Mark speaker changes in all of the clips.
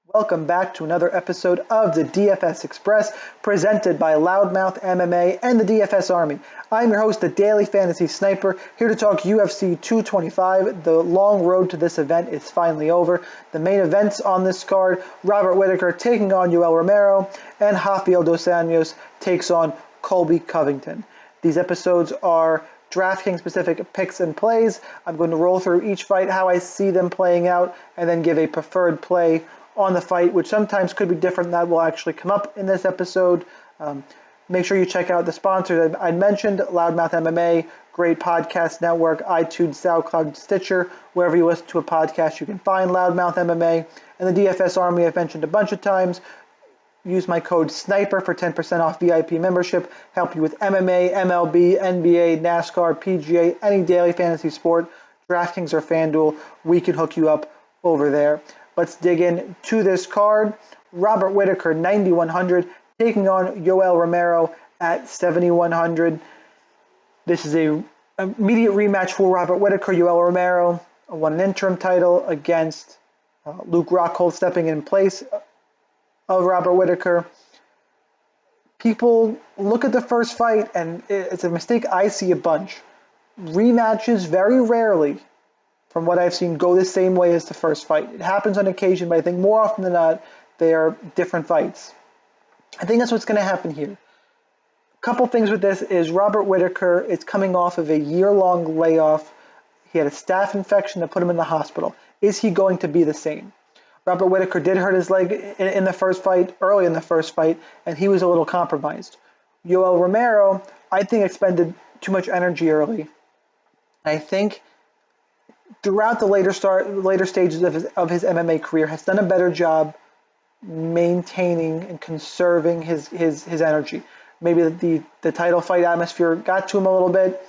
Speaker 1: Welcome back to another episode of the DFS Express, presented by Loudmouth MMA and the DFS Army. I'm your host, the Daily Fantasy Sniper, here to talk UFC 225. The long road to this event is finally over. The main events on this card: Robert Whittaker taking on Yoel Romero, and Rafael dos Anjos takes on Colby Covington. These episodes are DraftKings specific picks and plays. I'm going to roll through each fight, how I see them playing out, and then give a preferred play on the fight, which sometimes could be different. That will actually come up in this episode. Make sure you check out the sponsors I mentioned: Loudmouth MMA, great podcast network, iTunes, SoundCloud, Stitcher, wherever you listen to a podcast, you can find Loudmouth MMA. And the DFS Army I've mentioned a bunch of times. Use my code SNIPER for 10% off VIP membership. Help you with MMA, MLB, NBA, NASCAR, PGA, any daily fantasy sport, DraftKings or FanDuel. We can hook you up over there. Let's dig in to this card. Robert Whittaker, 9,100, taking on Yoel Romero at 7,100. This is a immediate rematch for Robert Whittaker. Yoel Romero won an interim title against Luke Rockhold, stepping in place of Robert Whittaker. People look at the first fight, and it's a mistake I see a bunch. Rematches very rarely, from what I've seen, go the same way as the first fight. It happens on occasion, but I think more often than not, they are different fights. I think that's what's going to happen here. A couple things with this is Robert Whittaker is coming off of a year-long layoff. He had a staph infection that put him in the hospital. Is he going to be the same? Robert Whittaker did hurt his leg in the first fight, early in the first fight, and he was a little compromised. Yoel Romero, I think, expended too much energy early. I think throughout the later stages of his MMA career, has done a better job maintaining and conserving his energy. Maybe the title fight atmosphere got to him a little bit.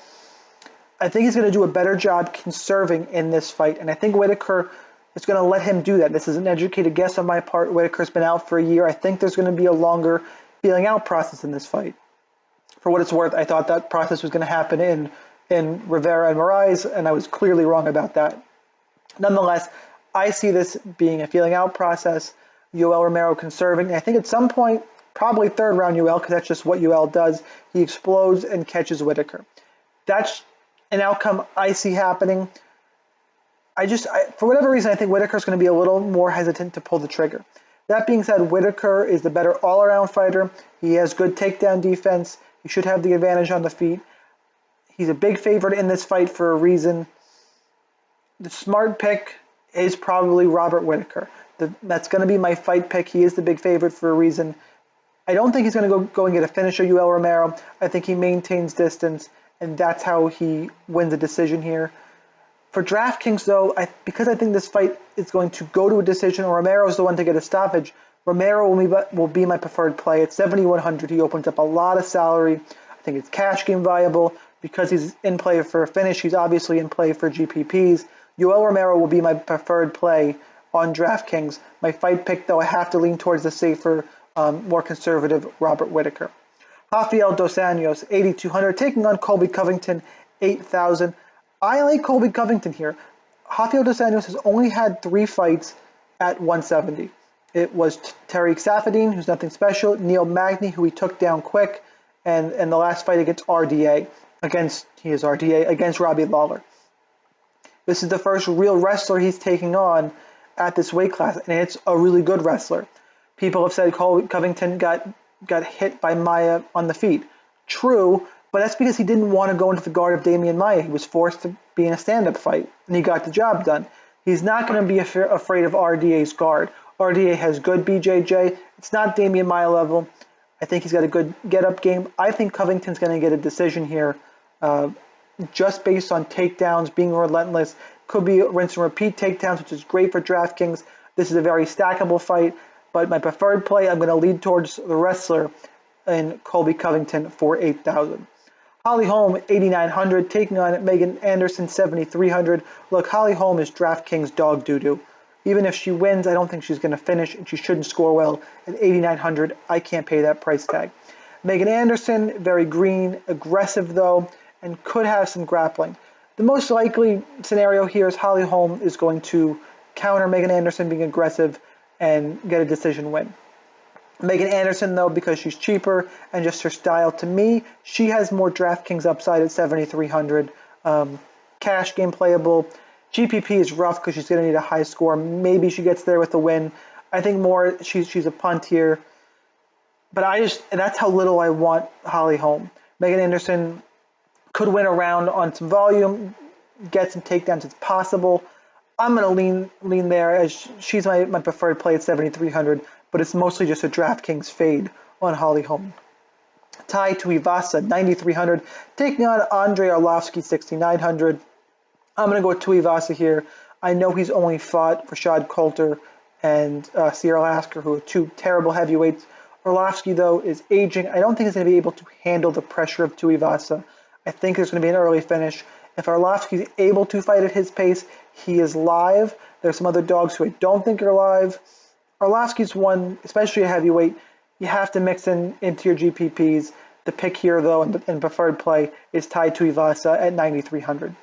Speaker 1: I think he's going to do a better job conserving in this fight, and I think Whittaker is going to let him do that. This is an educated guess on my part. Whittaker's been out for a year. I think there's going to be a longer feeling out process in this fight. For what it's worth, I thought that process was going to happen in Rivera and Moraes, and I was clearly wrong about that. Nonetheless, I see this being a feeling out process. Yoel Romero conserving. And I think at some point, probably third round Yoel, because that's just what Yoel does, he explodes and catches Whittaker. That's an outcome I see happening. For whatever reason, I think Whittaker's going to be a little more hesitant to pull the trigger. That being said, Whittaker is the better all-around fighter. He has good takedown defense. He should have the advantage on the feet. He's a big favorite in this fight for a reason. The smart pick is probably Robert Whittaker. That's going to be my fight pick. He is the big favorite for a reason. I don't think he's going to go and get a finisher, Yoel Romero. I think he maintains distance, and that's how he wins a decision here. For DraftKings, though, because I think this fight is going to go to a decision, or Romero is the one to get a stoppage, Romero will be my preferred play. At 7,100, he opens up a lot of salary. I think it's cash game viable. Because he's in play for a finish, he's obviously in play for GPPs. Yoel Romero will be my preferred play on DraftKings. My fight pick, though, I have to lean towards the safer, more conservative Robert Whittaker. Rafael dos Anjos, 8,200, taking on Colby Covington, 8,000. I like Colby Covington here. Rafael dos Anjos has only had 3 fights at 170. It was Tariq Saffiedine, who's nothing special, Neil Magny, who he took down quick, and the last fight against RDA. Against Robbie Lawler. This is the first real wrestler he's taking on at this weight class, and it's a really good wrestler. People have said Covington got hit by Maia on the feet. True, but that's because he didn't want to go into the guard of Damian Maia. He was forced to be in a stand-up fight, and he got the job done. He's not going to be afraid of RDA's guard. RDA has good BJJ. It's not Damian Maia level. I think he's got a good get-up game. I think Covington's going to get a decision here. Just based on takedowns, being relentless. Could be rinse and repeat takedowns, which is great for DraftKings. This is a very stackable fight, but my preferred play, I'm going to lead towards the wrestler in Colby Covington for 8,000. Holly Holm, 8,900, taking on Megan Anderson, 7,300. Look, Holly Holm is DraftKings dog doo-doo. Even if she wins, I don't think she's going to finish, and she shouldn't score well. At 8,900, I can't pay that price tag. Megan Anderson, very green, aggressive though, and could have some grappling. The most likely scenario here is Holly Holm is going to counter Megan Anderson being aggressive and get a decision win. Megan Anderson, though, because she's cheaper and just her style, to me, she has more DraftKings upside at 7,300. Cash game playable. GPP is rough because she's going to need a high score. Maybe she gets there with a win. I think more she's a punt here. But that's how little I want Holly Holm. Megan Anderson could win a round on some volume, get some takedowns. It's possible. I'm going to lean there as she's my preferred play at 7,300, but it's mostly just a DraftKings fade on Holly Holm. Tai Tuivasa, 9,300, taking on Andrei Arlovski, 6,900. I'm going to go with Tuivasa here. I know he's only fought Rashad Coulter and Sierra Lasker, who are two terrible heavyweights. Arlovski, though, is aging. I don't think he's going to be able to handle the pressure of Tuivasa. I think there's going to be an early finish. If Arlovski is able to fight at his pace, he is live. There's some other dogs who I don't think are live. Arlovski's one, especially a heavyweight, you have to mix into your GPPs. The pick here, though, and preferred play is Tai Tuivasa at 9,300.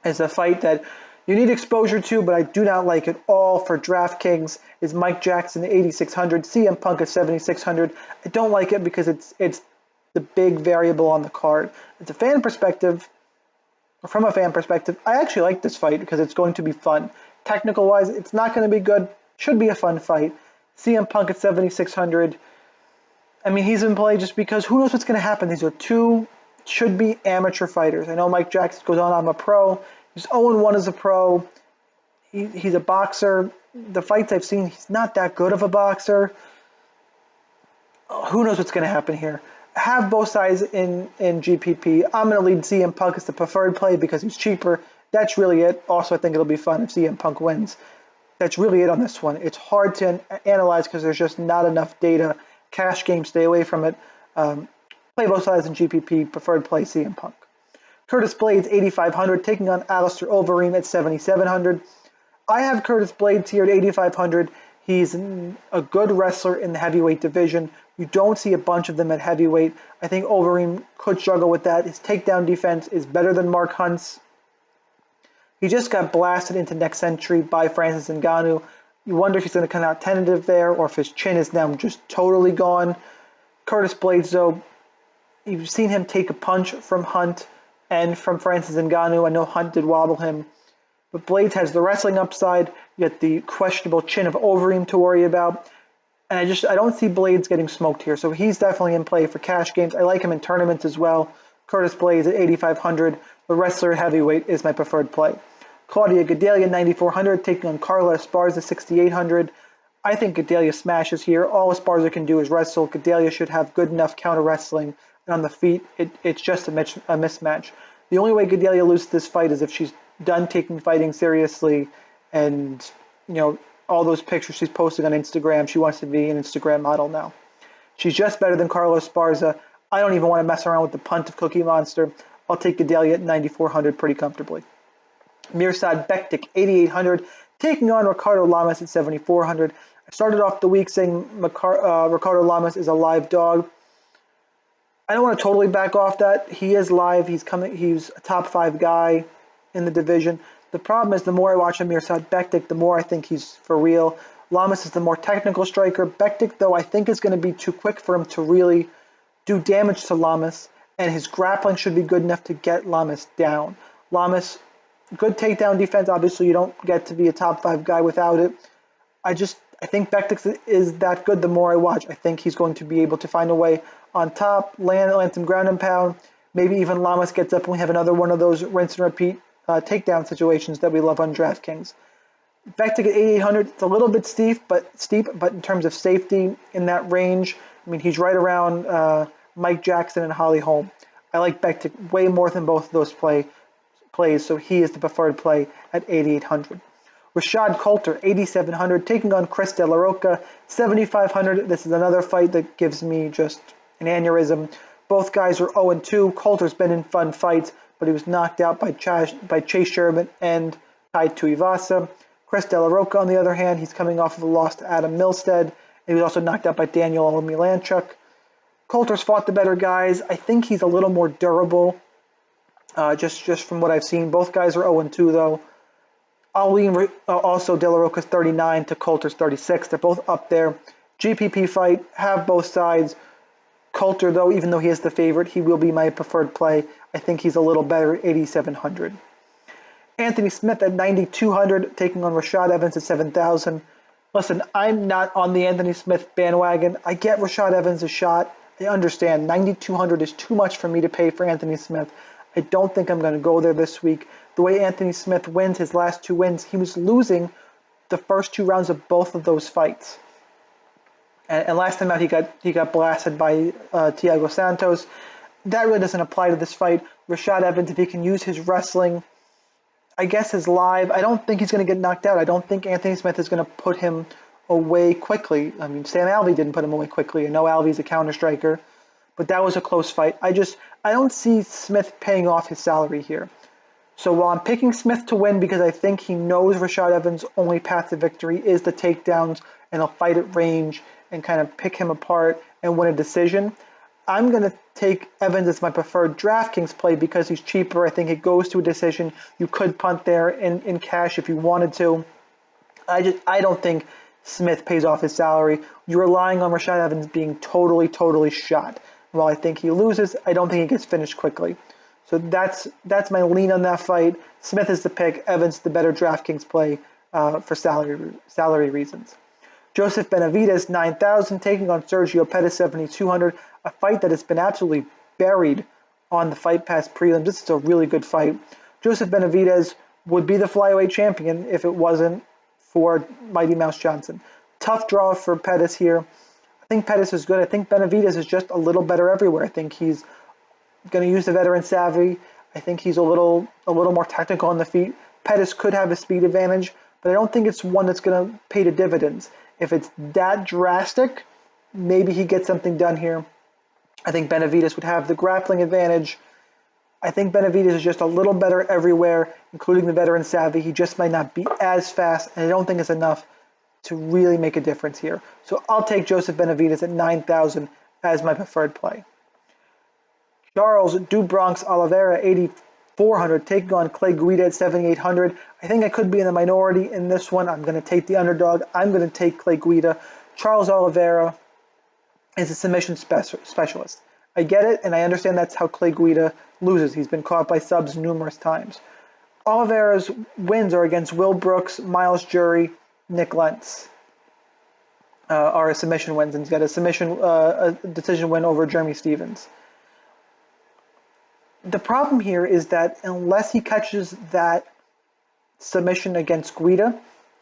Speaker 1: It's a fight that you need exposure to, but I do not like at all for DraftKings. Is Mike Jackson at 8,600, CM Punk at 7,600. I don't like it because it's the big variable on the card. It's a fan perspective. From a fan perspective, I actually like this fight because it's going to be fun. Technical-wise, it's not going to be good. Should be a fun fight. CM Punk at 7,600. I mean, he's in play just because who knows what's going to happen. These are two should-be amateur fighters. I know Mike Jackson goes on, I'm a pro. He's 0-1 as a pro. He's a boxer. The fights I've seen, he's not that good of a boxer. Who knows what's going to happen here. Have both sides in GPP. I'm going to lead CM Punk as the preferred play because he's cheaper. That's really it. Also, I think it'll be fun if CM Punk wins. That's really it on this one. It's hard to analyze because there's just not enough data. Cash game, stay away from it. Play both sides in GPP. Preferred play CM Punk. Curtis Blades, 8,500, taking on Alistair Overeem at 7,700. I have Curtis Blades here at 8,500. He's a good wrestler in the heavyweight division. You don't see a bunch of them at heavyweight. I think Overeem could struggle with that. His takedown defense is better than Mark Hunt's. He just got blasted into next century by Francis Ngannou. You wonder if he's going to come out tentative there or if his chin is now just totally gone. Curtis Blades, though, you've seen him take a punch from Hunt and from Francis Ngannou. I know Hunt did wobble him. But Blades has the wrestling upside, yet the questionable chin of Overeem to worry about. And I don't see Blades getting smoked here. So he's definitely in play for cash games. I like him in tournaments as well. Curtis Blades at 8,500. The wrestler at heavyweight is my preferred play. Claudia Gadelha, 9,400, taking on Carla Esparza, 6,800. I think Gadelha smashes here. All Esparza can do is wrestle. Gadelha should have good enough counter wrestling. And on the feet, it's just a mismatch. The only way Gadelha loses this fight is if she's done taking fighting seriously and, all those pictures she's posting on Instagram. She wants to be an Instagram model now. She's just better than Carla Esparza. I don't even want to mess around with the punt of Cookie Monster. I'll take Gadelha at 9,400 pretty comfortably. Mirsad Bektik, 8,800, taking on Ricardo Lamas at 7,400. I started off the week saying Ricardo Lamas is a live dog. I don't want to totally back off that. He is live. He's a top 5 guy in the division. The problem is the more I watch Mirsad Bektik, the more I think he's for real. Lamas is the more technical striker. Bektik, though, I think is going to be too quick for him to really do damage to Lamas, and his grappling should be good enough to get Lamas down. Lamas, good takedown defense. Obviously, you don't get to be a top 5 guy without it. I think Bektik is that good the more I watch. I think he's going to be able to find a way on top, land some ground and pound. Maybe even Lamas gets up and we have another one of those rinse and repeat takedown situations that we love on DraftKings. Bektik at 8,800, it's a little bit steep, but in terms of safety in that range, I mean, he's right around Mike Jackson and Holly Holm. I like Bektik way more than both of those plays, so he is the preferred play at 8,800. Rashad Coulter, 8,700, taking on Chris De La Roca, 7,500. This is another fight that gives me just an aneurysm. Both guys are 0-2. Coulter's been in fun fights, but he was knocked out by Chase Sherman and Tai Tuivasa. Chris De La Roca, on the other hand, he's coming off of a loss to Adam Milstead, and he was also knocked out by Daniel Milanchuk. Coulter's fought the better guys. I think he's a little more durable, just from what I've seen. Both guys are 0-2, though. I'll lean also De La Roca's 39 to Coulter's 36. They're both up there. GPP fight, have both sides. Coulter, though, even though he is the favorite, he will be my preferred play. I think he's a little better at 8,700. Anthony Smith at 9,200, taking on Rashad Evans at 7,000. Listen, I'm not on the Anthony Smith bandwagon. I get Rashad Evans a shot. I understand 9,200 is too much for me to pay for Anthony Smith. I don't think I'm going to go there this week. The way Anthony Smith wins his last 2 wins, he was losing the first 2 rounds of both of those fights. And last time out, he got blasted by Thiago Santos. That really doesn't apply to this fight. Rashad Evans, if he can use his wrestling, I guess his live, I don't think he's going to get knocked out. I don't think Anthony Smith is going to put him away quickly. I mean, Sam Alvey didn't put him away quickly. I know Alvey's a counter striker, but that was a close fight. I don't see Smith paying off his salary here. So while I'm picking Smith to win because I think he knows Rashad Evans' only path to victory is the takedowns, and he'll fight at range and kind of pick him apart and win a decision, I'm going to take Evans as my preferred DraftKings play because he's cheaper. I think it goes to a decision. You could punt there in cash if you wanted to. I don't think Smith pays off his salary. You're relying on Rashad Evans being totally shot. While I think he loses, I don't think he gets finished quickly. So that's my lean on that fight. Smith is the pick. Evans the better DraftKings play for salary reasons. Joseph Benavidez, 9,000, taking on Sergio Pettis, 7,200. A fight that has been absolutely buried on the Fight Pass prelims. This is a really good fight. Joseph Benavidez would be the flyweight champion if it wasn't for Mighty Mouse Johnson. Tough draw for Pettis here. I think Pettis is good. I think Benavidez is just a little better everywhere. I think he's going to use the veteran savvy. I think he's a little more technical on the feet. Pettis could have a speed advantage, but I don't think it's one that's going to pay the dividends. If it's that drastic, maybe he gets something done here. I think Benavidez would have the grappling advantage. I think Benavidez is just a little better everywhere, including the veteran savvy. He just might not be as fast, and I don't think it's enough to really make a difference here. So I'll take Joseph Benavidez at 9,000 as my preferred play. Charles Dubronx Oliveira, 8,400, taking on Clay Guida at 7,800. I think I could be in the minority in this one. I'm going to take the underdog. I'm going to take Clay Guida. Charles Oliveira is a submission specialist. I get it, and I understand that's how Clay Guida loses. He's been caught by subs numerous times. Oliveira's wins are against Will Brooks, Miles Jury, Nick Lentz. Are submission wins, and he's got a decision win over Jeremy Stevens. The problem here is that unless he catches that submission against Guida,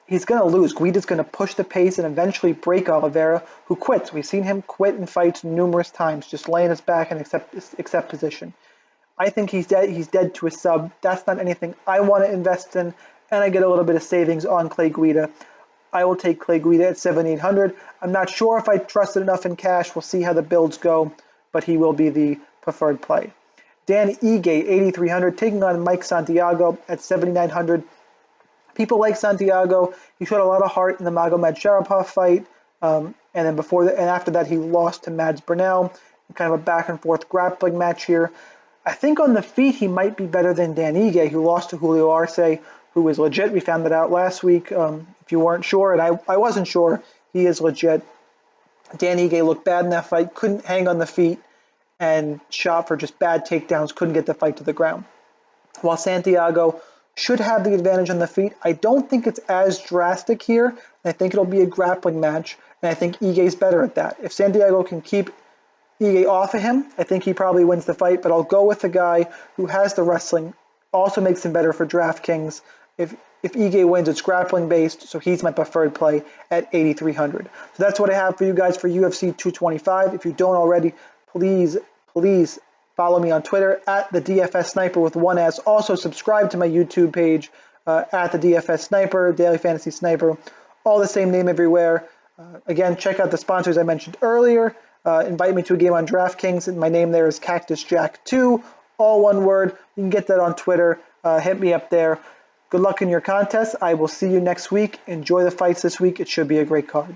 Speaker 1: he's going to lose. Guida's going to push the pace and eventually break Oliveira, who quits. We've seen him quit in fights numerous times, just laying his back and accept position. I think he's dead. He's dead to a sub. That's not anything I want to invest in, and I get a little bit of savings on Clay Guida. I will take Clay Guida at 7,800. I'm not sure if I trust it enough in cash. We'll see how the builds go, but he will be the preferred play. Dan Ige, 8,300, taking on Mike Santiago at 7,900. People like Santiago. He showed a lot of heart in the Magomed Sharapov fight, and then after that, he lost to Mads Burnell. Kind of a back and forth grappling match here. I think on the feet he might be better than Dan Ige, who lost to Julio Arce, who is legit. We found that out last week. If you weren't sure, and I wasn't sure, he is legit. Dan Ige looked bad in that fight. Couldn't hang on the feet and shot for just bad takedowns. Couldn't get the fight to the ground. While Santiago should have the advantage on the feet, I don't think it's as drastic here. I think it'll be a grappling match, and I think Ige's better at that. If Santiago can keep Ige off of him, I think he probably wins the fight, but I'll go with the guy who has the wrestling, also makes him better for DraftKings. If Ige wins, it's grappling based, so he's my preferred play at 8,300. So that's what I have for you guys for UFC 225. If you don't already, please follow me on Twitter at the DFS Sniper with one S. Also subscribe to my YouTube page at the DFS Sniper, Daily Fantasy Sniper, all the same name everywhere. Again, check out the sponsors I mentioned earlier. Invite me to a game on DraftKings, and my name there is Cactus Jack 2, all one word. You can get that on Twitter. Hit me up there. Good luck in your contest. I will see you next week. Enjoy the fights this week. It should be a great card.